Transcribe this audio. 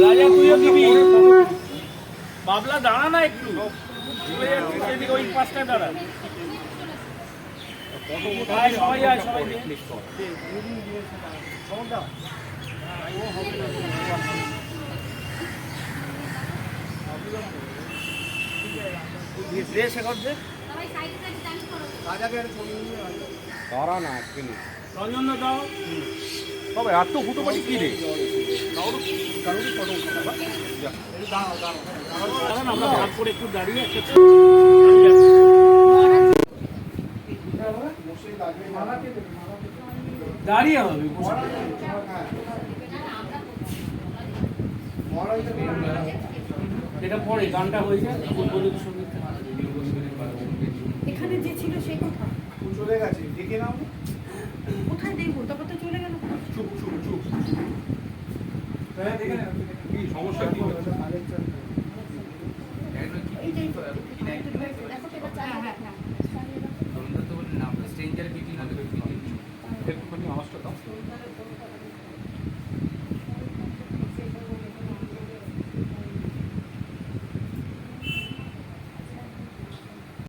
রাজা তুইও দিবি। বাবলা দাঁড়া না একটু, এদিকে ওই পাঁচটা দাঁড়া। সবাই আয়, সবাই রঞ্জন দাও তবে এত ফুটো পাটি কি রে? আমরা ভাগ করে একটু দাঁড়িয়ে একটা দাঁড়িয়ে হবে। যেটা পরে গানটা হয়ে যায় সঙ্গীত এখানে যে ছিল সে কোথায় চলে গেছে, দেখে নাও। কোথায় দেখবো? তারপর তো চলে গেল। চুপ চুপ চুপ। হ্যাঁ দেখে নাও। কি সমস্যা কি হচ্ছে? এইটাই